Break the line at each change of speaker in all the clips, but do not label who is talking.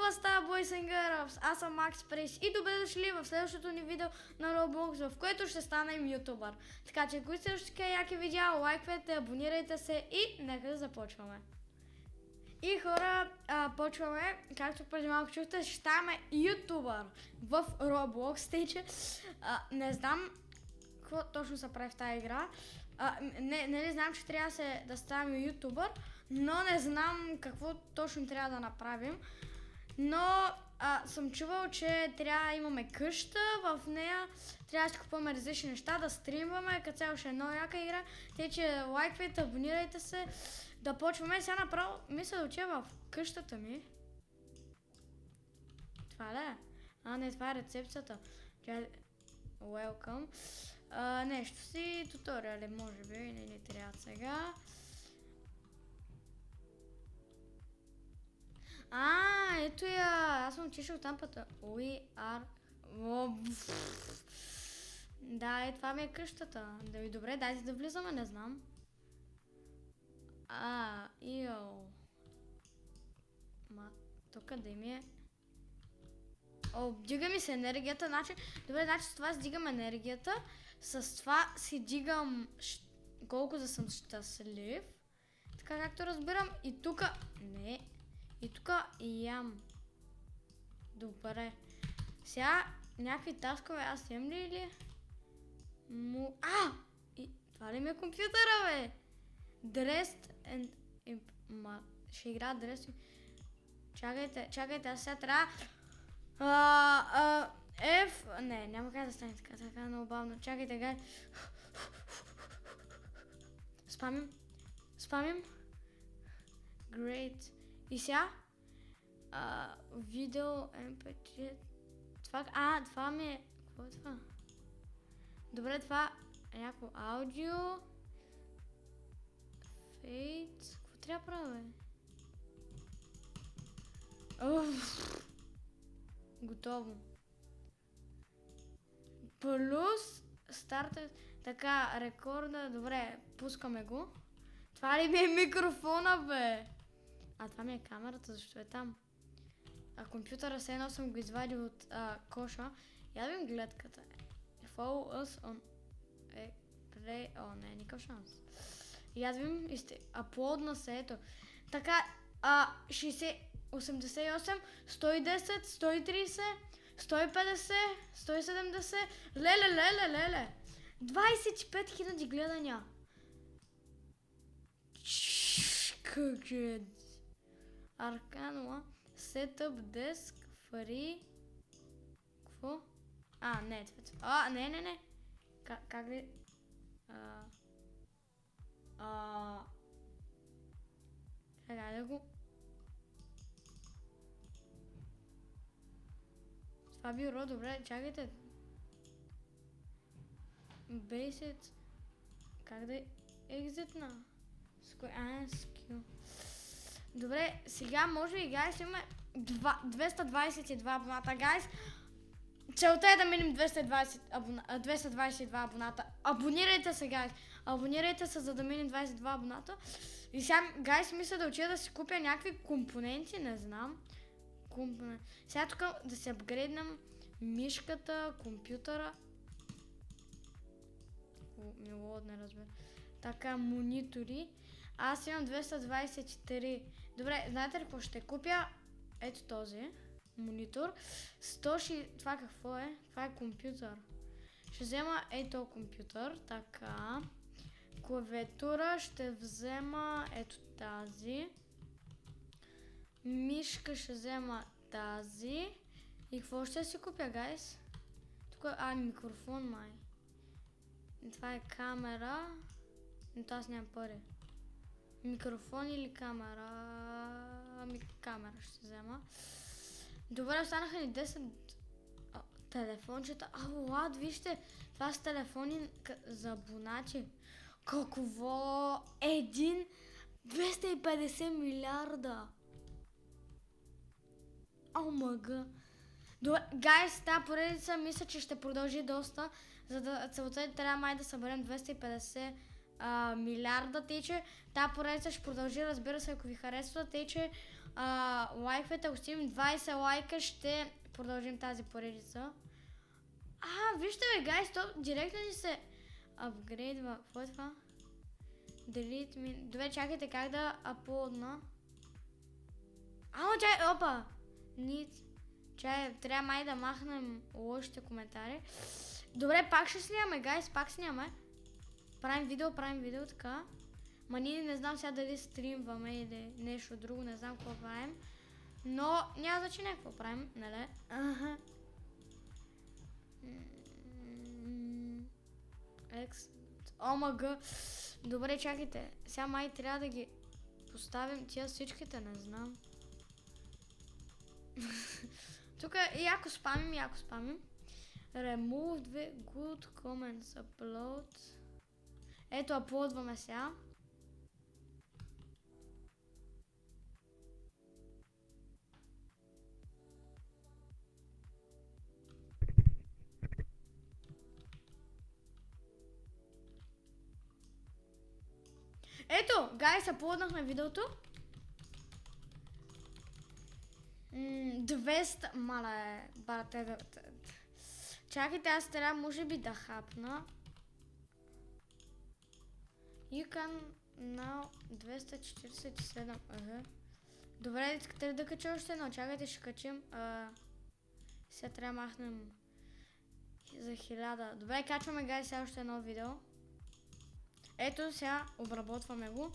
Какво става, Boys and Girls? Аз съм Макс Прейс и добре дошли в следващото ни видео на Roblox, в което ще станем ютубър. Така че, ако сте още яки видеа, лайквайте, абонирайте се и нека да започваме. И хора, почваме, както преди малко чухте, ще ставаме ютубър в Roblox, тъй че не знам какво точно се прави в тази игра. Не знам, че трябва да ставаме ютубър, но не знам какво точно трябва да направим. Но съм чувал, че трябва да имаме къща, в нея трябва да си купуваме различни неща, да стримваме, като цяло ще е много яка игра. Тъй че лайквайте, абонирайте се, да почваме. Сега направо мисля да отида в къщата ми. Това ли е? Не, това е рецепцията. Welcome. Нещо си, туториали може би, не трябва сега. Ето я, аз съм отишъл там пътя. We are... Да, това ми е къщата. Добре, дайте да влизаме, не знам. Тук да ми е... Дига ми се енергията, добре, значи с това си дигам енергията, с това си дигам колко да съм щастлив, така както разбирам, и тук, и тук ям. Добре, сега някакви таскове аз имам ли или? И това ли ми е компютъра, бе? Dressed and... Ще игра Dressed... Чакайте, аз сега трябва... Не, няма как да стане така много бавно. Чакайте, гай. Спамим. Great. И сега? Видео MP3. Това ми е... Какво е това? Добре, това е някакво аудио. Fade. Какво трябва да правя, бе? Готово. Плюс старта. Така, рекорда. Добре, пускаме го. Това ли ми е микрофона, бе? Това ми е камерата, защо е там? Компютъра все едно съм го извадил от коша. Я да видим гледката. Follow us on... Play... не, никакъв шанс. Я да видим... Аплодна се, ето. Така, 60... 88, 110, 130, 150, 170, леле, 25 000 гледания. Арканова, Setup Desk, Free. Какво? Не, това. Не. Как ли? Сега да го... Това бюро, добре, чакайте. Basic. Как да екзитна? Skill. Добре, сега може и гайс имаме 222 абоната, гайс. Целта е да минем 222 абоната. Абонирайте се, гайс. Абонирайте се, за да минем 22 абоната. И сега, гайс, мисля да отида да си купя някакви компоненти, не знам. Сега тук да се апгрейднем мишката, компютъра. Мило, не разбира. Така, монитори. Аз имам 224. Добре, знаете ли какво ще купя? Ето този монитор. 160... Това какво е? Това е компютър. Ще взема ето компютър. Така. Клавиатура ще взема ето тази. Мишка ще взема тази. И какво ще си купя, гайс? Тук микрофон май. Това е камера. Но аз нямам пари. Микрофон или камера? Камера ще взема. Добре, останаха ни 10 телефончета. Лад, вижте, това са телефони за абонати. Какво? 250 милиарда. Мъга. Добре, гайс, тази поредица мисля, че ще продължи доста, за да целта трябва май да съберем 250 милиарда, тъй че тази поредица ще продължи, разбира се, ако ви харесва, тъй че лайковете, ако стигнем 20 лайка, ще продължим тази поредица. Вижте бе, гайс, то директно ни се апгрейдва. Какво е това? Delete me. Добре, чакайте как да аплодна. Чай, опа! Чай, трябва май да махнем лошите коментари. Добре, пак ще снимаме, гайс, пак снимаме. Правим видео, така. Ма ние не знам сега дали стримваме или нещо друго, не знам какво правим. Но няма значение какво правим, нали? Омага. Добре, чакайте. Сега май трябва да ги поставим тия всичките, не знам. Тук яко спамим. Remove the good comments, upload. Ето, аплодваме сега. Ето, гайс, аплоднахме видеото. 200... Мале, брате, чакайте, аз трябва може би да хапна. You can now 247. Добре, искате ли да кача още едно? Чакайте, ще качим. Сега трябва да махнем за 1000. Добре, качваме, гайс, сега още едно видео. Ето, сега обработваме го.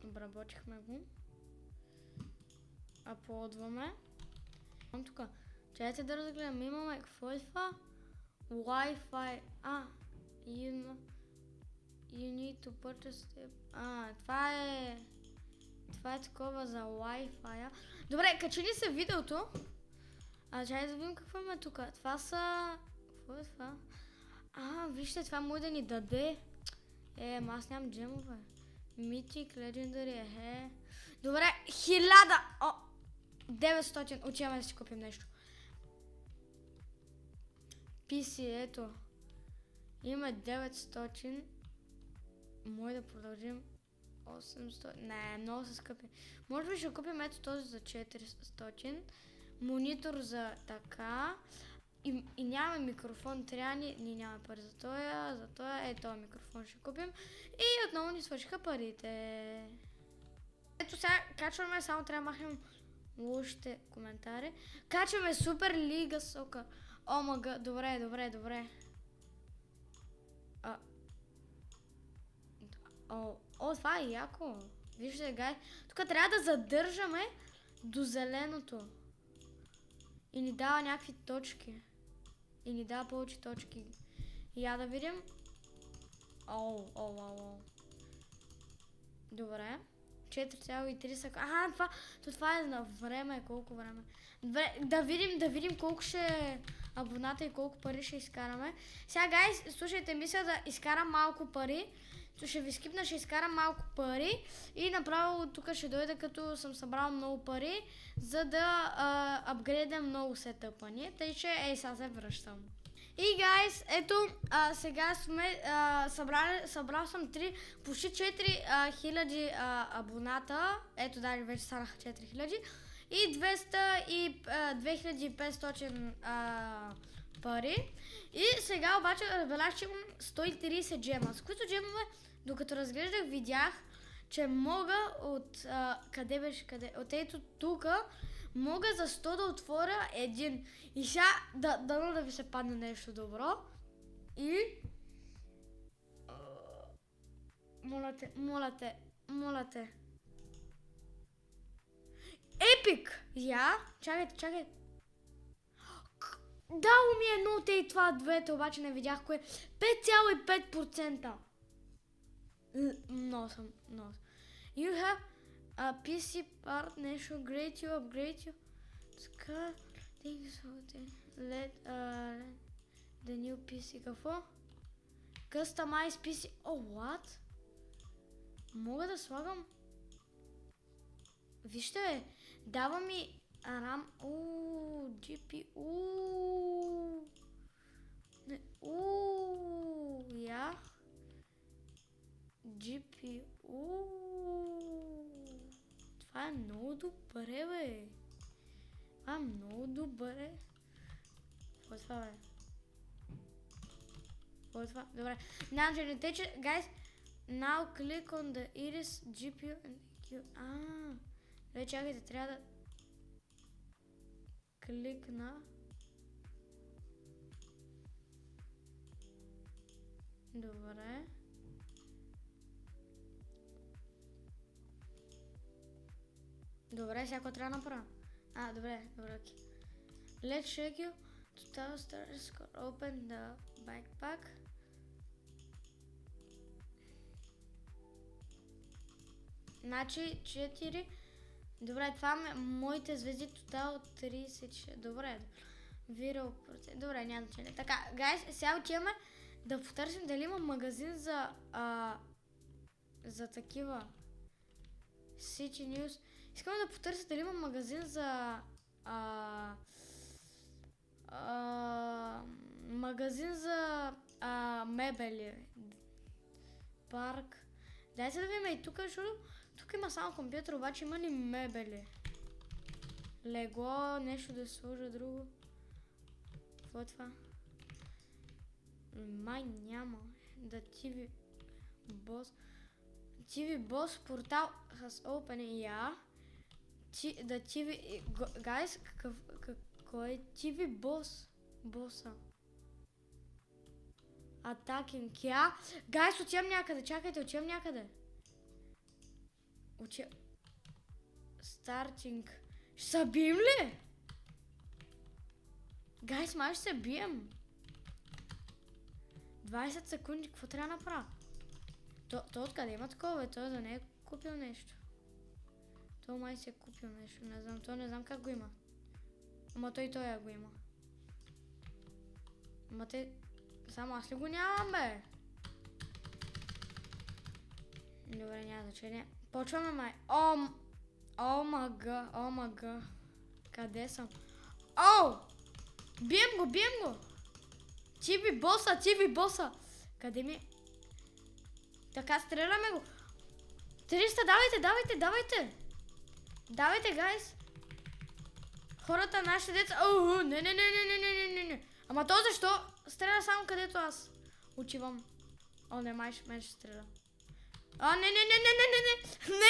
Обработихме го. Аплодваме. Тук. Чайте да разгледам. Имаме какво е това? Wi-Fi. You need to purchase it. Това е такова за Wi-Fi. Добре, качили се видеото. Чай да видим какво има тук. Това са... Какво е това? Вижте, това може да ни даде. Аз нямам джемове. Mythic, Legendary, Добре, 900. Отиваме да си купим нещо. PC, ето. Има 900. Може да продължим. 800. Не, много са скъпи. Може би ще купим ето този за 400. Монитор за така. И нямаме микрофон, трябва ни нямаме пари за този микрофон ще купим. И отново ни свършиха парите. Ето сега качваме, само трябва да махнем лошите коментари. Качваме Супер Лига Сока. Омага, добре. Това е яко. Вижте, гай. Тук трябва да задържаме до зеленото. И ни дава някакви точки. И ни дава повече точки. Я да видим. Добре. 4,3 секунди. Това е на време. Колко време? Добре, да видим колко ще е абоната и колко пари ще изкараме. Сега, гайс, слушайте, мисля да изкарам малко пари. Ще ви скипна, ще изкарам малко пари и направо тук ще дойда като съм събрал много пари, за да апгрейдам много сетъпа ни. Тъй че, сега се връщам. И гайс, ето, сега сме, събрал съм почти 4000 абоната. Ето, даже вече станаха 4000. И 2500 пари. И сега обаче разбрах, че имам 130 джема. С които джемове, докато разглеждах, видях, че мога от... къде беше? От ето тука мога за 100 да отворя един. И сега да ви се падне нещо добро. И... Моля те. Епик! Чакайте. Дало ми едно от това двете, обаче не видях кое. 5,5%. Много съм. You have a PC part, нещо, upgrade you. Така, let the new PC, какво? Customize PC, what? Мога да слагам? Вижте, дава ми RAM, GPU. GPU. Това е много добре, бе. Това е много добре. Какво е това, бе? Какво е това? Добре. Нямам, че не тече. Guys, now click on the iris, GPU and Q. Добре, чакайте, трябва да кликна. Добре. Добре, сега трябва да направя. Добре, окей. Let's check you. Total start score. Open the backpack. Значи 4. Добре, това моите звезди тотал 36. Добре. Viral процент. Добре, няма значение. Така, гайс, сега отиваме да потърсим дали има магазин за такива City News. Искам да потърся дали има магазин за мебели. Парк. Дай се да видим и тук, защото тук има само компютър, обаче има ли мебели? Легло, нещо да сложа друго. Какво е това? Май няма. Да TV Boss. TV Boss портал has open. Да TV... Guys, кой е TV Boss? Боса. Attacking. Guys, отивам някъде. Чакайте, отивам някъде. Starting. Ще се бием ли? Guys, май ще се бием. 20 секунди, какво трябва да направя? То откъде има такова, бе? Той да не е купил нещо. То май си е купил нещо, не знам, то не знам как го има. Ама той го има. Ама те... Само аз ли го нямам, бе? Добре, няма значение. Почваме май. О мага. Къде съм? Бием го! TV боса! Къде ми? Така, стреляме го! 300, давайте! Давайте, гайс! Хората, нашите деца... Не. Ама то защо? Стреля само където аз отивам. Не, май ще стреля. Не.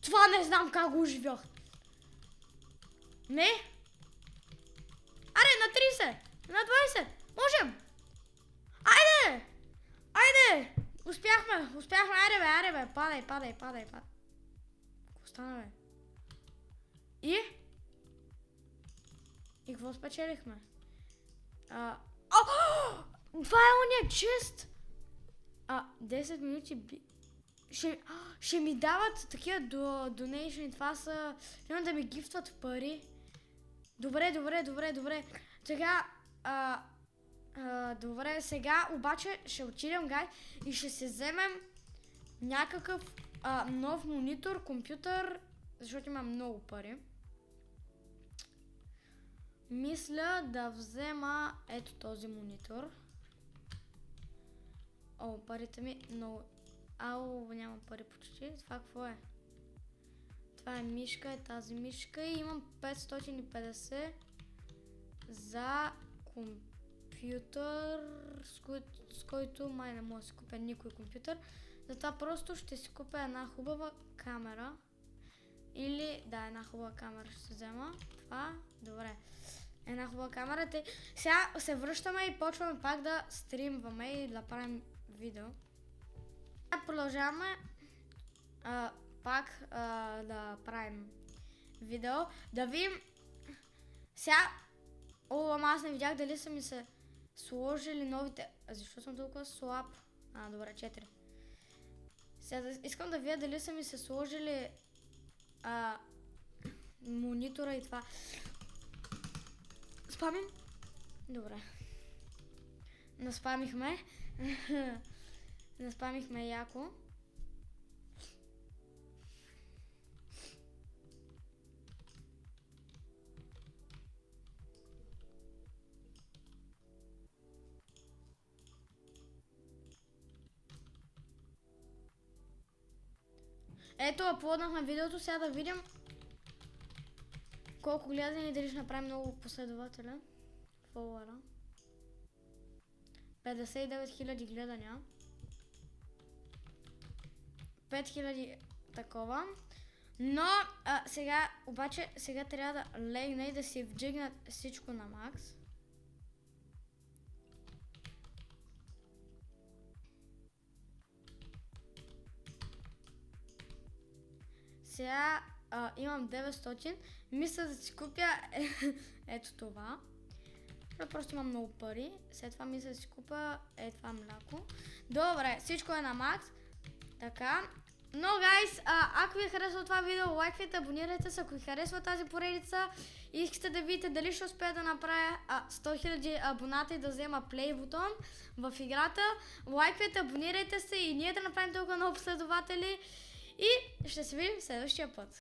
Това не знам как го оживях. Не. Аре, на 30, на 20. Можем. Айде. Успяхме. Аре бе. Падай. Какво стана, бе? И какво спечелихме? Това е ония чест! 10 минути ще ми дават такива донейшни, това са... Няма да ми гифтват пари. Добре. Сега обаче ще отидем, гай, и ще се вземем някакъв нов монитор, компютър, защото има много пари. Мисля да взема ето този монитор. Парите ми много... няма пари почти. Това какво е? Това е мишка, тази мишка и имам 550 за компютър, с който май не мога да си купя никой компютър. Затова просто ще си купя една хубава камера. Или, една хубава камера ще се взема. Това, добре. Една хубава камера. Сега се връщаме и почваме пак да стримваме и да правим видео. Продължаваме пак да правим видео. Да видим сега... ама аз не видях дали са ми се сложили новите... Защо съм толкова слаб? Добре, 4. Сега искам да видя дали са ми се сложили монитора и това. Спамим? Добре. Наспамихме яко. Ето, аплоднахме видеото, сега да видим колко гледания и дали ще направим много последователя. Фолуара. 59 000 гледания. 5000 такова. Но сега, обаче, сега трябва да легна и да си вджигнат всичко на макс. Сега имам 900. Мисля да си купя ето това. Просто имам много пари. След това мисля да си купя това мляко. Добре, всичко е на макс. Така. Но, гайс, ако ви е харесало това видео, лайквайте, абонирайте се, ако ви харесва тази поредица и искате да видите дали ще успея да направя 100 000 абоната и да взема плей бутон в играта. Лайквайте, абонирайте се и ние да направим толкова много последователи и ще се видим следващия път.